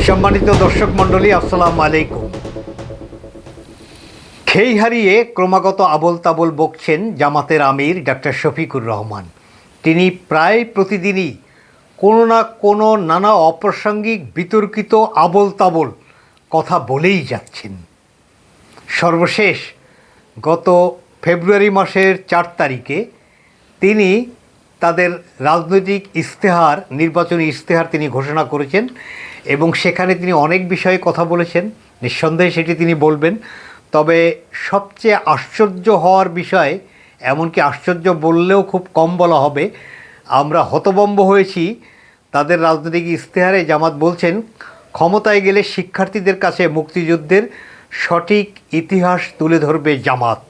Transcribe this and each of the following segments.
সম্মানিত দর্শক মণ্ডলী, আসসালামু আলাইকুম। খেই হারিয়ে ক্রমাগত আবোল তাবোল বকছেন জামাতের আমির ডাক্তার শফিকুর রহমান। তিনি প্রায় প্রতিদিনই কোনো না কোনো নানা অপ্রাসঙ্গিক বিতর্কিত আবোল তাবোল কথা বলেই যাচ্ছেন। সর্বশেষ গত ফেব্রুয়ারি মাসের 4 তারিখে তিনি তাদের রাজনৈতিক ইশতেহার, নির্বাচনী ইশতেহার তিনি ঘোষণা করেছেন এবং সেখানে তিনি অনেক বিষয়ে কথা বলেছেন। নিঃসন্দেহে সেটি তিনি বলবেন। তবে সবচেয়ে আশ্চর্য হওয়ার বিষয়, এমনকি আশ্চর্য বললেও খুব কম বলা হবে, আমরা হতভম্ব হয়েছি। তাদের রাজনৈতিক ইশতেহারে জামাত বলছেন, ক্ষমতায় গেলে শিক্ষার্থীদের কাছে মুক্তিযুদ্ধের সঠিক ইতিহাস তুলে ধরবে জামাত।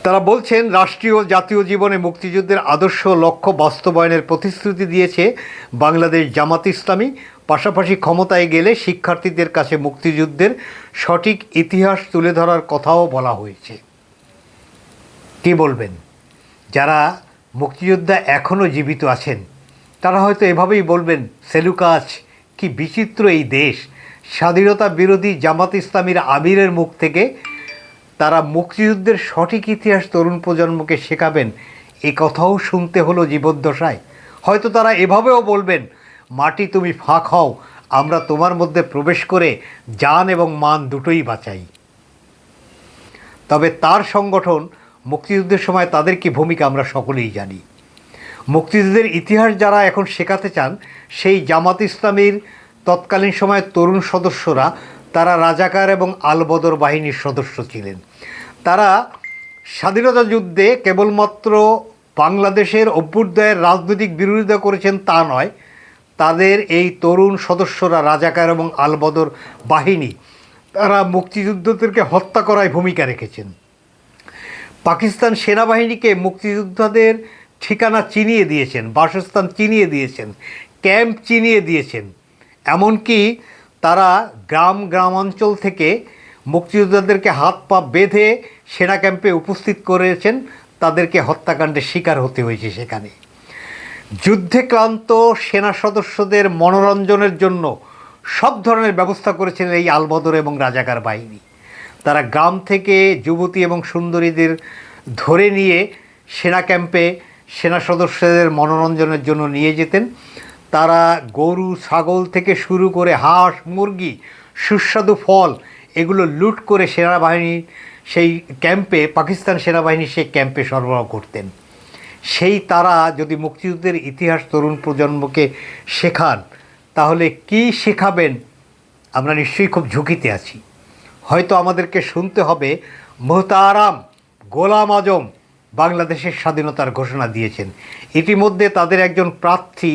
তারা বলছেন, রাষ্ট্রীয় জাতীয় জীবনে মুক্তিযুদ্ধের আদর্শ লক্ষ্য বাস্তবায়নের প্রতিশ্রুতি দিয়েছে বাংলাদেশ জামাত ইসলামী। পাশাপাশি ক্ষমতায় গেলে শিক্ষার্থীদের কাছে মুক্তিযুদ্ধের সঠিক ইতিহাস তুলে ধরার কথাও বলা হয়েছে। কী বলবেন? যারা মুক্তিযোদ্ধা এখনও জীবিত আছেন তারা হয়তো এভাবেই বলবেন, সেলুকাস, কি বিচিত্র এই দেশ। স্বাধীনতা বিরোধী জামাত ইসলামীর আমিরের মুখ থেকে তারা মুক্তিযুদ্ধের সঠিক ইতিহাস তরুণ প্রজন্মকে শেখাবেন, এ কথাও শুনতে হলো জীবদ্দশায়। হয়তো তারা এভাবেও বলবেন, মাটি তুমি ফাঁক হও, আমরা তোমার মধ্যে প্রবেশ করে জান এবং মান দুটোই বাঁচাই। তবে তার সংগঠন মুক্তিযুদ্ধের সময় তাদের কি ভূমিকা আমরা সকলেই জানি। মুক্তিযুদ্ধের ইতিহাস যারা এখন শেখাতে চান, সেই জামাত ইসলামীর তৎকালীন সময় তরুণ সদস্যরা, তারা রাজাকার এবং আলবদর বাহিনীর সদস্য ছিলেন। তারা স্বাধীনতা যুদ্ধে কেবলমাত্র বাংলাদেশের অভ্যুদয়ের রাজনৈতিক বিরোধিতা করেছেন তা নয়, তাদের এই তরুণ সদস্যরা রাজাকার এবং আলবদর বাহিনী, তারা মুক্তিযুদ্ধদেরকে হত্যা করায় ভূমিকা রেখেছেন। পাকিস্তান সেনাবাহিনীকে মুক্তিযোদ্ধাদের ঠিকানা চিনিয়ে দিয়েছেন, বাসস্থান চিনিয়ে দিয়েছেন, ক্যাম্প চিনিয়ে দিয়েছেন। এমনকি তারা গ্রামাঞ্চল থেকে মুক্তিযোদ্ধাদেরকে হাত পা বেঁধে সেনা ক্যাম্পে উপস্থিত করেছেন, তাদেরকে হত্যাকাণ্ডের শিকার হতে হয়েছে সেখানে। যুদ্ধে ক্লান্ত সেনা সদস্যদের মনোরঞ্জনের জন্য সব ধরনের ব্যবস্থা করেছেন এই আলবদর এবং রাজাকার বাহিনী। তারা গ্রাম থেকে যুবতী এবং সুন্দরীদের ধরে নিয়ে সেনা ক্যাম্পে সেনা সদস্যদের মনোরঞ্জনের জন্য নিয়ে যেতেন। তারা গরু ছাগল থেকে শুরু করে হাঁস মুরগি, সুস্বাদু ফল, এগুলো লুট করে সেনাবাহিনীর সেই ক্যাম্পে, পাকিস্তান সেনাবাহিনীর সেই ক্যাম্পে সরবরাহ করতেন। সেই তারা যদি মুক্তিযুদ্ধের ইতিহাস তরুণ প্রজন্মকে শেখান, তাহলে কি শেখাবেন? আমরা নিশ্চয়ই খুব ঝুঁকিতে আছি। হয়তো আমাদেরকে শুনতে হবে, মোহতারাম গোলাম আজম বাংলাদেশের স্বাধীনতার ঘোষণা দিয়েছেন। ইতিমধ্যে তাদের একজন প্রার্থী,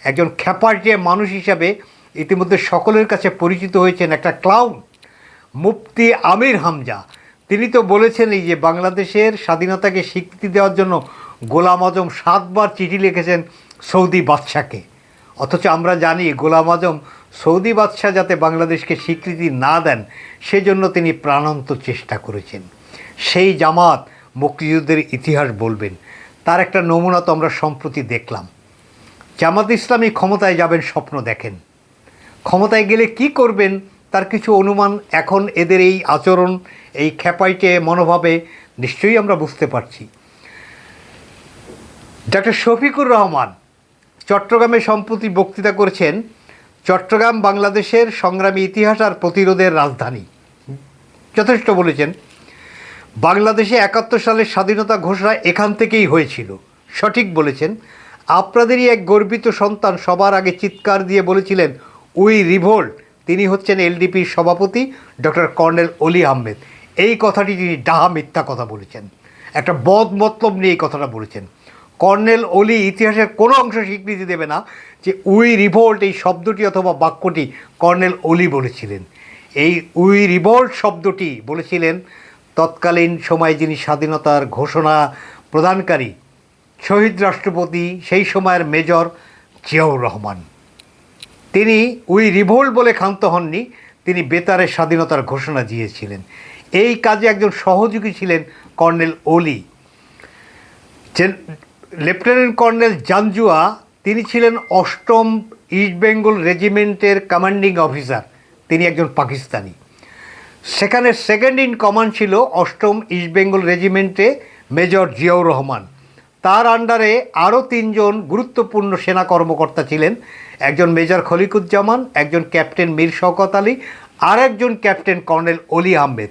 একজন খ্যাপাটে মানুষ হিসাবে ইতিমধ্যে সকলের কাছে পরিচিত হয়েছেন, একটা ক্লাউন, মুফতি আমির হামজা। তিনি তো বলেছেন এই যে বাংলাদেশের স্বাধীনতাকে স্বীকৃতি দেওয়ার জন্য গোলাম আজম 7 বার চিঠি লিখেছেন সৌদি বাদশাকে। অথচ আমরা জানি গোলাম আজম সৌদি বাদশাহ যাতে বাংলাদেশকে স্বীকৃতি না দেন সেজন্য তিনি প্রাণান্ত চেষ্টা করেছেন। সেই জামাত মুক্তিযুদ্ধের ইতিহাস বলবেন, তার একটা নমুনা তো আমরা সম্প্রতি দেখলাম। জামাত ইসলামী ক্ষমতায় যাবেন স্বপ্ন দেখেন, ক্ষমতায় গেলে কি করবেন তার কিছু অনুমান এখন এদের এই আচরণ, এই খ্যাপাইটে মনোভাবে নিশ্চয়ই আমরা বুঝতে পারছি। ডাক্তার শফিকুর রহমান চট্টগ্রামে সম্প্রতি বক্তৃতা করেছেন, চট্টগ্রাম বাংলাদেশের সংগ্রামী ইতিহাস আর প্রতিরোধের রাজধানী। যথেষ্ট বলেছেন। বাংলাদেশে 71 সালের স্বাধীনতা ঘোষণা এখান থেকেই হয়েছিল। সঠিক বলেছেন। আপনাদেরই এক গর্বিত সন্তান সবার আগে চিৎকার দিয়ে বলেছিলেন, উই রিভোল্ট। তিনি হচ্ছেন এলডিপির সভাপতি ডক্টর কর্নেল অলি আহমেদ। এই কথাটি তিনি ডাহা মিথ্যা কথা বলেছেন, একটা বদ মতলব নিয়ে এই কথাটা বলেছেন। কর্নেল অলি ইতিহাসের কোনো অংশ স্বীকৃতি দেবে না যে উই রিভোল্ট এই শব্দটি অথবা বাক্যটি কর্নেল অলি বলেছিলেন। এই উই রিভোল্ট শব্দটি বলেছিলেন তৎকালীন সময়ে যিনি স্বাধীনতার ঘোষণা প্রদানকারী শহীদ রাষ্ট্রপতি, সেই সময়ের মেজর জিয়াউর রহমান। তিনি উই রিভোল্ট বলে ক্ষান্ত হননি, তিনি বেতারের স্বাধীনতার ঘোষণা দিয়েছিলেন। এই কাজে একজন সহযোগী ছিলেন কর্নেল অলি। লেফটেন্যান্ট কর্নেল জাঞ্জুয়া, তিনি ছিলেন 8ম ইস্ট বেঙ্গল রেজিমেন্টের কমান্ডিং অফিসার, তিনি একজন পাকিস্তানি। সেখানে সেকেন্ড ইন কমান্ড ছিল 8ম ইস্ট বেঙ্গল রেজিমেন্টে মেজর জিয়াউর রহমান। তার আন্ডারে আরও 3 জন গুরুত্বপূর্ণ সেনা কর্মকর্তা ছিলেন, একজন মেজর খলিকুজ্জামান, একজন ক্যাপ্টেন মীর শওকত আলী, আর একজন ক্যাপ্টেন কর্নেল অলি আহমেদ।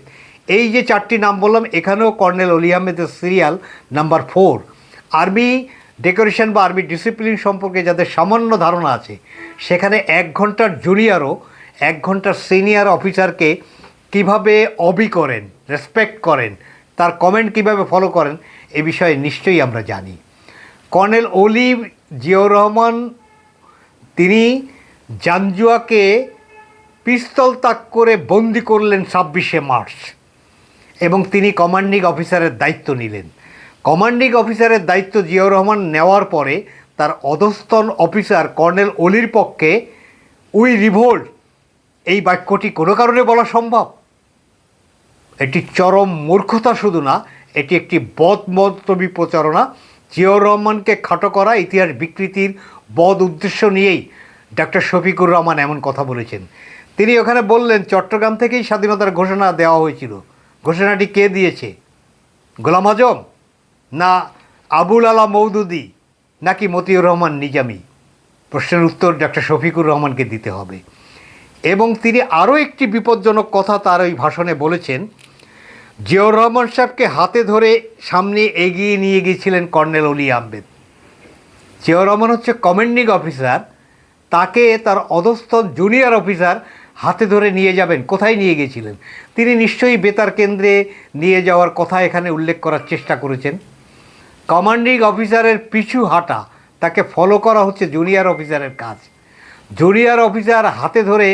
এই যে 4টি নাম বললাম, এখানেও কর্নেল অলি আহমেদের সিরিয়াল নাম্বার 4। আর্মি ডেকোরেশন বা আর্মি ডিসিপ্লিন সম্পর্কে যাদের সামান্য ধারণা আছে, সেখানে 1 ঘন্টার জুনিয়রও 1 ঘন্টার সিনিয়র অফিসারকে কিভাবে করেন, রেসপেক্ট করেন, তার কমেন্ট কিভাবে ফলো করেন, এ বিষয়ে নিশ্চয়ই আমরা জানি। কর্নেল অলি জিয়াউর রহমান তিনি জাঞ্জুয়াকে পিস্তল তাক করে বন্দি করলেন 26শে মার্চ, এবং তিনি কমান্ডিং অফিসারের দায়িত্ব নিলেন। কমান্ডিং অফিসারের দায়িত্ব জিয়াউর রহমান নেওয়ার পরে তার অধস্তন অফিসার কর্নেল অলির পক্ষে উই রিভোল্ট এই বাক্যটি কোনো কারণে বলা সম্ভব? এটি চরম মূর্খতা শুধু না, এটি একটি বদমতলবী প্রচারণা। জিয়াউর রহমানকে খাটো করা, ইতিহাস বিকৃতির বদ উদ্দেশ্য নিয়েই ডক্টর শফিকুর রহমান এমন কথা বলেছেন। তিনি ওখানে বললেন চট্টগ্রাম থেকেই স্বাধীনতার ঘোষণা দেওয়া হয়েছিল। ঘোষণাটি কে দিয়েছে? গোলাম আজম, না আবুল আলা মওদুদি, নাকি মতিউর রহমান নিজামী? প্রশ্নের উত্তর ডক্টর শফিকুর রহমানকে দিতে হবে। এবং তিনি আরও একটি বিপজ্জনক কথা তার ওই ভাষণে বলেছেন, জিয়াউর রহমান সাহেবকে হাতে ধরে সামনে এগিয়ে নিয়ে গিয়েছিলেন কর্নেল অলি আহমেদ। জিয়াউর রহমান হচ্ছে কমান্ডিং অফিসার, তাকে তার অধস্তন জুনিয়র অফিসার হাতে ধরে নিয়ে যাবেন। কোথায় নিয়ে গিয়েছিলেন? তিনি নিশ্চয়ই বেতার কেন্দ্রে নিয়ে যাওয়ার কথা এখানে উল্লেখ করার চেষ্টা করেছেন। কমান্ডিং অফিসারের পিছু হাঁটা, তাকে ফলো করা হচ্ছে জুনিয়র অফিসারের কাজ। জুনিয়র অফিসার হাতে ধরে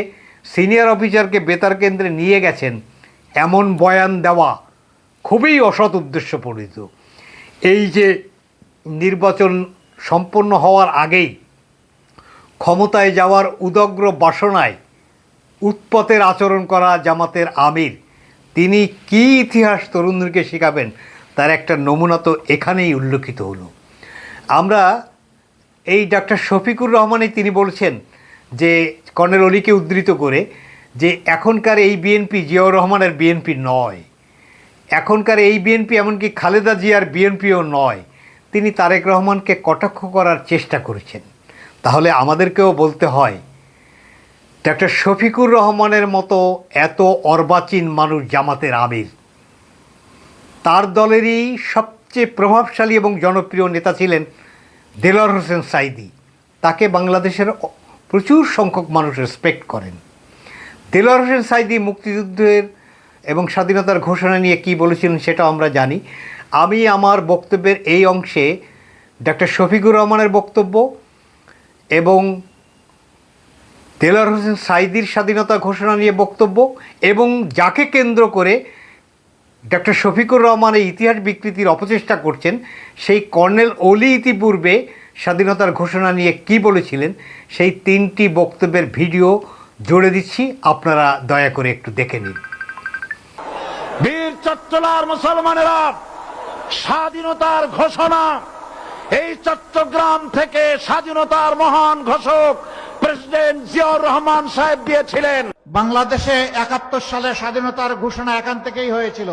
সিনিয়র অফিসারকে বেতার কেন্দ্রে নিয়ে গেছেন, এমন বয়ান দেওয়া খুবই অসৎ উদ্দেশ্যপ্রণীত। এই যে নির্বাচন সম্পন্ন হওয়ার আগেই ক্ষমতায় যাওয়ার উদগ্র বাসনায় উৎপতের আচরণ করা জামাতের আমির, তিনি কি ইতিহাস তরুণদেরকে শেখাবেন, তার একটা নমুনা তো এখানেই উল্লেখিত হলো। আমরা এই ডক্টর শফিকুর রহমানই তিনি বলছেন যে কর্নেল অলিকে উদ্ধৃত করে, যে এখনকার এই বিএনপি জিয়াউর রহমানের বিএনপি নয়, এখনকার এই বিএনপি এমনকি খালেদা জিয়ার বিএনপিও নয়। তিনি তারেক রহমানকে কটাক্ষ করার চেষ্টা করেছেন। তাহলে আমাদেরকেও বলতে হয়, ডক্টর শফিকুর রহমানের মতো এত অর্বাচীন মানুষ জামাতের আমির, তার দলেরই সবচেয়ে প্রভাবশালী এবং জনপ্রিয় নেতা ছিলেন দেলোয়ার হোসেন সাঈদী। তাকে বাংলাদেশের প্রচুর সংখ্যক মানুষ রেসপেক্ট করেন। দেলোয়ার হোসেন সাঈদী মুক্তিযুদ্ধের এবং স্বাধীনতার ঘোষণা নিয়ে কী বলেছিলেন সেটাও আমরা জানি। আমি আমার বক্তব্যের এই অংশে ডক্টর শফিকুর রহমানের বক্তব্য এবং দেলোয়ার হোসেন সাঈদীর স্বাধীনতা ঘোষণা নিয়ে বক্তব্য, এবং যাকে কেন্দ্র করে ডক্টর শফিকুর রহমান এই ইতিহাস বিকৃতির অপচেষ্টা করছেন, সেই কর্নেল অলি ইতিপূর্বে স্বাধীনতার ঘোষণা নিয়ে কি বলেছিলেন, সেই 3টি বক্তব্যের ভিডিও জুড়ে দিচ্ছি, আপনারা দয়া করে একটু দেখে নিন। বীর চট্টলার মুসলমানেরা, স্বাধীনতার ঘোষণা এই চট্টগ্রাম থেকে স্বাধীনতার মহান ঘোষক প্রেসিডেন্ট জিয়াউর রহমান সাহেব দিয়েছিলেন। বাংলাদেশে 71 সালে স্বাধীনতার ঘোষণা এখান থেকেই হয়েছিল।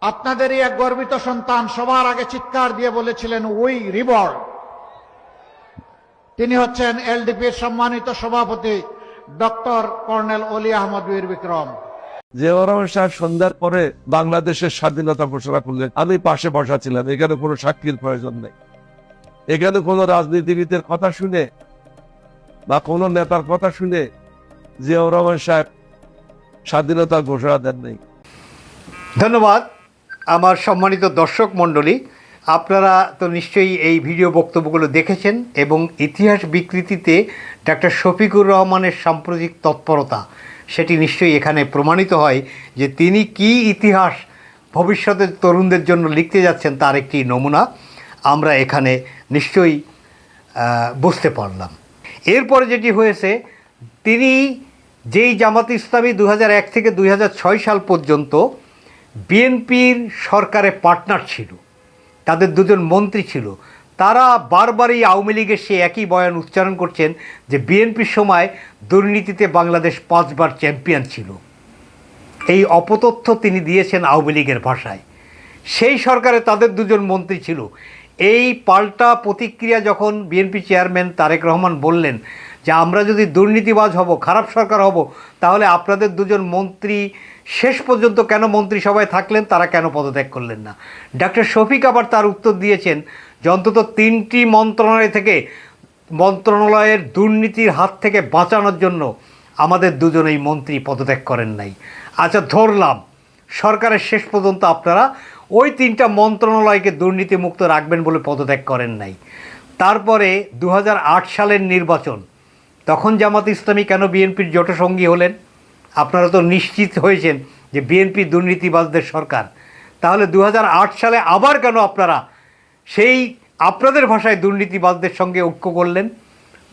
আপনাদেরই এক গর্বিত সন্তান সবার আগে চিৎকার দিয়ে বলেছিলেন উই রিভল্ট। তিনি হচ্ছেন এলডিপির সম্মানিত সভাপতি ডক্টর কর্নেল অলি আহমদ বীর বিক্রম। জিয়াউর রহমান সাহেব সন্ধ্যার পরে বাংলাদেশের স্বাধীনতা ঘোষণা করলেন। আমি পাশে বসা ছিলাম। এখানে কোনো সাক্ষীর প্রয়োজন নেই। এখানে কোনো রাজনীতিবিদের কথা শুনে বা কোনো নেতার কথা শুনে জিয়াউর রহমান সাহেব স্বাধীনতা ঘোষণা দেন নাই। ধন্যবাদ আমার সম্মানিত দর্শক মণ্ডলী, আপনারা তো নিশ্চয়ই এই ভিডিও বক্তব্যগুলো দেখেছেন, এবং ইতিহাস বিকৃতিতে ডক্টর শফিকুর রহমানের সাম্প্রতিক তৎপরতা সেটি নিশ্চয়ই এখানে প্রমাণিত হয় যে তিনি কি ইতিহাস ভবিষ্যতের তরুণদের জন্য লিখতে যাচ্ছেন, তার একটি নমুনা আমরা এখানে নিশ্চয়ই বুঝতে পারলাম। এরপরে যেটি হয়েছে, তিনি যেই জামাত ইসলামী 2001 থেকে 2006 সাল পর্যন্ত বিএনপির সরকারে পার্টনার ছিল, তাদের 2 জন মন্ত্রী ছিল, তারা বারবারই আওয়ামী লীগের সে একই বয়ান উচ্চারণ করছেন যে বিএনপির সময় দুর্নীতিতে বাংলাদেশ 5 বার চ্যাম্পিয়ন ছিল। এই অপতথ্য তিনি দিয়েছেন আওয়ামী লীগের ভাষায়। সেই সরকারে তাদের দুজন মন্ত্রী ছিল। এই পাল্টা প্রতিক্রিয়া যখন বিএনপি চেয়ারম্যান তারেক রহমান বললেন যে আমরা যদি দুর্নীতিবাজ হব, খারাপ সরকার হব, তাহলে আপনাদের দুজন মন্ত্রী শেষ পর্যন্ত কেন মন্ত্রিসভায় থাকলেন, তারা কেন পদত্যাগ করলেন না? ডক্টর শফিক আবার তার উত্তর দিয়েছেন যে অন্তত 3টি মন্ত্রণালয়ের দুর্নীতির হাত থেকে বাঁচানোর জন্য আমাদের দুজনেই মন্ত্রী পদত্যাগ করেন নাই। আচ্ছা, ধরলাম সরকারের শেষ পর্যন্ত আপনারা ওই 3টা মন্ত্রণালয়কে দুর্নীতিমুক্ত রাখবেন বলে পদত্যাগ করেন নাই। তারপরে 2008 সালের নির্বাচন, তখন জামাত ইসলামী কেন বিএনপির জোটসঙ্গী হলেন? আপনারা তো নিশ্চিত হয়েছেন যে বিএনপি দুর্নীতিবাজদের সরকার। তাহলে 2008 সালে আবার কেন আপনারা সেই আপনাদের ভাষায় দুর্নীতিবাজদের সঙ্গে ঐক্য করলেন?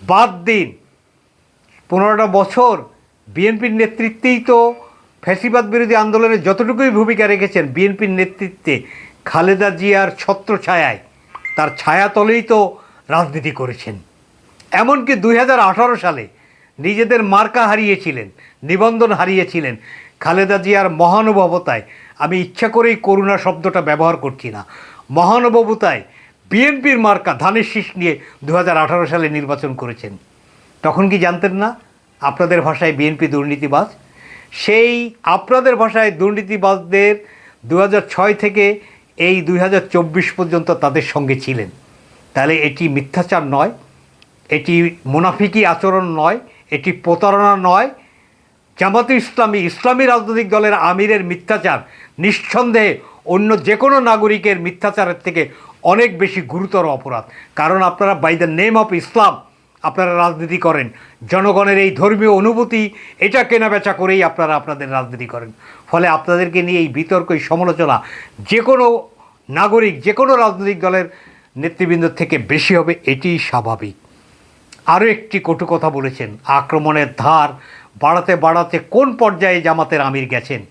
বাদ দিন, 15টা বছর বিএনপির নেতৃত্বেই তো ফ্যাসিবাদ বিরোধী আন্দোলনে যতটুকুই ভূমিকা রেখেছেন বিএনপির নেতৃত্বে, খালেদা জিয়ার ছত্রছায়ায়, তার ছায়াতলেই তো রাজনীতি করেছেন। এমনকি 2018 সালে নিজেদের মার্কা হারিয়েছিলেন, নিবন্ধন হারিয়েছিলেন খালেদা জিয়ার মহানুভবতায়। আমি ইচ্ছা করেই করুণা শব্দটা ব্যবহার করছি না, মহানুভবতায় বিএনপির মার্কা ধানের শীষ নিয়ে 2018 সালে নির্বাচন করেছেন। তখন কি জানতেন না আপনাদের ভাষায় বিএনপি দুর্নীতিবাজ? সেই আপনাদের ভাষায় দুর্নীতিবাজদের 2006 থেকে এই 2024 পর্যন্ত তাদের সঙ্গে ছিলেন। তাহলে এটি মিথ্যাচার নয়, এটি মুনাফিকি আচরণ নয়, এটি প্রতারণা নয়। জামাতে ইসলামী রাজনৈতিক দলের আমিরের মিথ্যাচার নিঃসন্দেহে অন্য যে কোনো নাগরিকের মিথ্যাচারের থেকে অনেক বেশি গুরুতর অপরাধ। কারণ আপনারা by the name of Islam আপনারা রাজনীতি করেন, জনগণের এই ধর্মীয় অনুভূতি এটা কেনাবেচা করেই আপনারা আপনাদের রাজনীতি করেন। ফলে আপনাদেরকে নিয়ে এই বিতর্ক, এই সমালোচনা যে কোনো নাগরিক, যে কোনো রাজনৈতিক দলের নেতৃবৃন্দ থেকে বেশি হবে, এটিই স্বাভাবিক। আরও একটি কটু কথা বলেছেন, আক্রমণের ধার বাড়াতে বাড়াতে কোন পর্যায়ে জামাতের আমির গেছেন।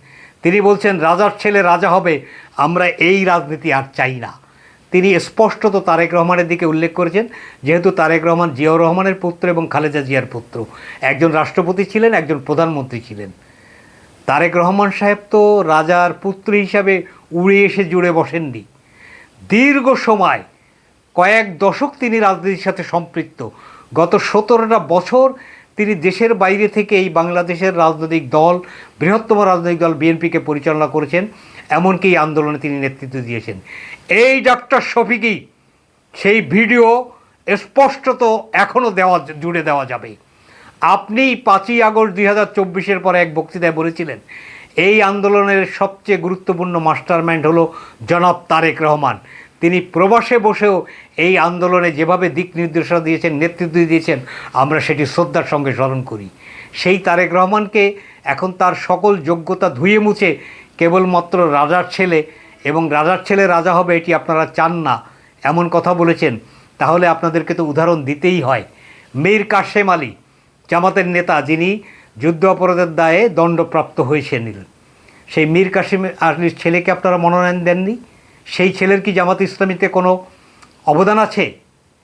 তিনি বলছেন রাজার ছেলে রাজা হবে, আমরা এই রাজনীতি আর চাই না। তিনি স্পষ্টত তারেক রহমানের দিকে উল্লেখ করেছেন, যেহেতু তারেক রহমান জিয়াউর রহমানের পুত্র এবং খালেদা জিয়ার পুত্র, একজন রাষ্ট্রপতি ছিলেন, একজন প্রধানমন্ত্রী ছিলেন। তারেক রহমান সাহেব তো রাজার পুত্র হিসাবে উড়ে এসে জুড়ে বসেননি। দীর্ঘ সময়, কয়েক দশক তিনি রাজনীতির সাথে সম্পৃক্ত। গত 17টা বছর তিনি দেশের বাইরে থেকে এই বাংলাদেশের রাজনৈতিক দল, বৃহত্তম রাজনৈতিক দল বিএনপিকে পরিচালনা করেছেন, এমনকি এই আন্দোলনে তিনি নেতৃত্ব দিয়েছেন। এই ডক্টর শফিকই সেই ভিডিও স্পষ্টত এখনও জুড়ে দেওয়া যাবে। আপনি 5ই আগস্ট 2024 পরে এক বক্তৃতায় বলেছিলেন এই আন্দোলনের সবচেয়ে গুরুত্বপূর্ণ মাস্টারমাইন্ড হলো জনাব তারেক রহমান। তিনি প্রবাসে বসেও এই আন্দোলনে যেভাবে দিক নির্দেশনা দিয়েছেন, নেতৃত্ব দিয়েছেন, আমরা সেটি শ্রদ্ধার সঙ্গে স্মরণ করি। সেই তারেক রহমানকে এখন তার সকল যোগ্যতা ধুয়ে মুছে কেবলমাত্র রাজার ছেলে এবং রাজার ছেলে রাজা হবে এটি আপনারা চান না, এমন কথা বলেছেন। তাহলে আপনাদেরকে তো উদাহরণ দিতেই হয়। মীর কাশেম আলী, জামাতের নেতা, যিনি যুদ্ধ অপরাধের দায়ে দণ্ডপ্রাপ্ত হয়েছিলেন, সেই মীর কাশেম আলীর ছেলেকে আপনারা মনোনয়ন দেননি। সেই ছেলের কি জামাত ইসলামীতে কোনো অবদান আছে?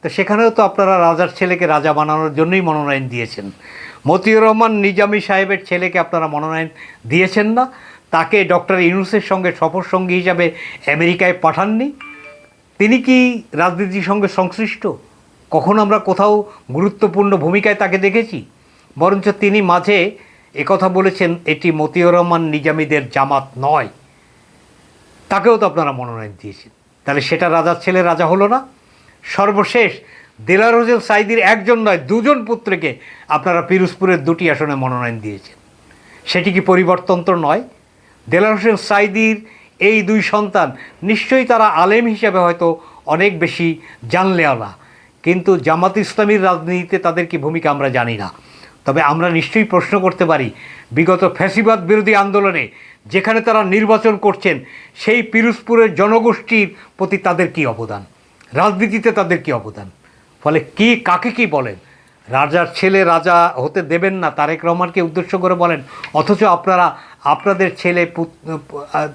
তো সেখানেও তো আপনারা রাজার ছেলেকে রাজা বানানোর জন্যই মনোনয়ন দিয়েছেন। মতিউর রহমান নিজামী সাহেবের ছেলেকে আপনারা মনোনয়ন দিয়েছেন না, তাকে ডক্টর ইউনূসের সঙ্গে সফর সঙ্গী হিসাবে আমেরিকায় পাঠাননি। তিনি কি রাজনীতির সঙ্গে সংশ্লিষ্ট? কখন আমরা কোথাও গুরুত্বপূর্ণ ভূমিকায় তাকে দেখেছি? বরঞ্চ তিনি মাঝে একথা বলেছেন এটি মতিউর রহমান নিজামীদের জামাত নয়, তাকেও তো আপনারা মনোনয়ন দিয়েছেন। তাহলে সেটা রাজার ছেলে রাজা হলো না? সর্বশেষ দেলাওয়ার হোসেন সাঈদীর একজন নয়, 2জন পুত্রকে আপনারা পিরোজপুরের 2টি আসনে মনোনয়ন দিয়েছেন। সেটি কি পরিবর্তন্ত্র নয়? দেলাওয়ার হোসেন সাঈদীর এই 2 সন্তান নিশ্চয়ই তারা আলেম হিসেবে হয়তো অনেক বেশি জানলেওয়ালা, কিন্তু জামাত ইসলামীর রাজনীতিতে তাদের কি ভূমিকা আমরা জানি না। তবে আমরা নিশ্চয়ই প্রশ্ন করতে পারি, বিগত ফ্যাসিবাদ বিরোধী আন্দোলনে যেখানে তারা নির্বাচন করছেন, সেই পিরোজপুরের জনগোষ্ঠীর প্রতি তাদের কি অবদান, রাজনীতিতে তাদের কি অবদান? ফলে কাকে কি বলেন, রাজার ছেলে রাজা হতে দেবেন না তারেক রহমানকে উদ্দেশ্য করে বলেন, অথচ আপনারা আপনাদের ছেলে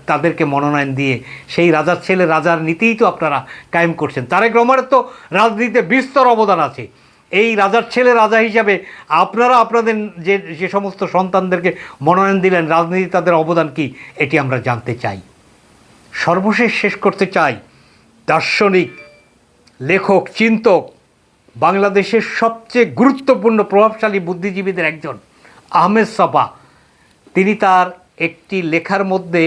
তাদেরকে মনোনয়ন দিয়ে সেই রাজার ছেলে রাজার নীতিই তো আপনারা কায়েম করছেন। তারেক রহমানের তো রাজনীতিতে বিস্তর অবদান আছে। এই রাজার ছেলে রাজা হিসাবে আপনারা আপনাদের যে সমস্ত সন্তানদেরকে মনোনয়ন দিলেন, রাজনীতি তাদের অবদান কি এটি আমরা জানতে চাই। সর্বশেষ শেষ করতে চাই, দার্শনিক, লেখক, চিন্তক, বাংলাদেশের সবচেয়ে গুরুত্বপূর্ণ প্রভাবশালী বুদ্ধিজীবীদের একজন আহমেদ ছফা, তিনি তার একটি লেখার মধ্যে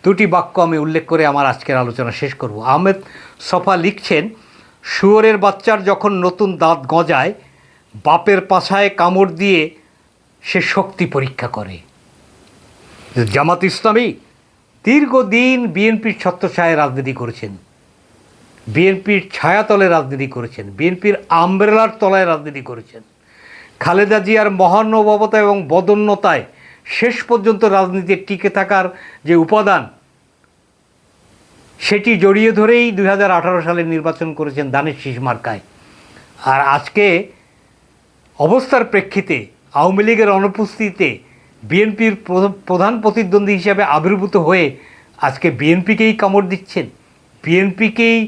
দুটি বাক্য আমি উল্লেখ করে আমার আজকের আলোচনা শেষ করব। আহমেদ ছফা লিখছেন, শুয়োরের বাচ্চার যখন নতুন দাঁত গজায়, বাপের পাছায় কামড় দিয়ে সে শক্তি পরীক্ষা করে। জামাত ইসলামী দীর্ঘদিন বিএনপির ছত্রছায়ায় রাজনীতি করেছেন, বিএনপির ছায়াতলে রাজনীতি করেছেন, বিএনপির আমব্রেলার তলায় রাজনীতি করেছেন। খালেদা জিয়ার মহানুভবতা এবং বদন্যতায় শেষ পর্যন্ত রাজনীতির টিকে থাকার যে উপাদান, সেটি জড়িয়ে ধরেই 2018 সালে নির্বাচন করেছেন ধানের শীষ মার্কায়। আর আজকে অবস্থার প্রেক্ষিতে আওয়ামী লীগের অনুপস্থিতিতে বিএনপির প্রধান প্রতিদ্বন্দ্বী হিসাবে আবির্ভূত হয়ে আজকে বিএনপিকেই কামড় দিচ্ছেন, বিএনপিকেই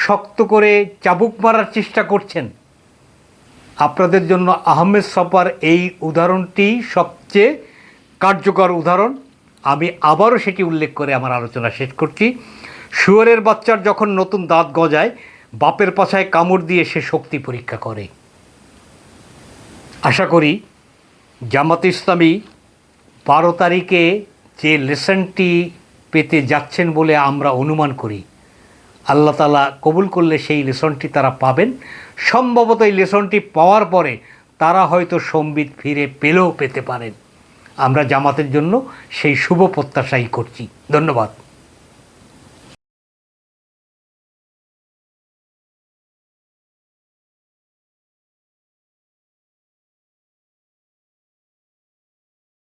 শক্ত করে চাবুক মারার চেষ্টা করছেন। আপনাদের জন্য আহমেদ ছফার এই উদাহরণটি সবচেয়ে কার্যকর উদাহরণ। আমি আবারও সেটি উল্লেখ করে আমার আলোচনা শেষ করছি। শুয়োরের বাচ্চার যখন নতুন দাঁত গজায়, বাপের পাছায় কামড় দিয়ে সে শক্তি পরীক্ষা করে। আশা করি জামাত ইসলামী 12 তারিখে যে লেসনটি পেতে যাচ্ছেন বলে আমরা অনুমান করি, আল্লাহ তাআলা কবুল করলে সেই লেসনটি তারা পাবেন। সম্ভবত এই লেসনটি পাওয়ার পরে তারা হয়তো সম্বিত ফিরে পেলেও পেতে পারেন। আমরা জামাতের জন্য সেই শুভ প্রত্যাশাই করছি। ধন্যবাদ।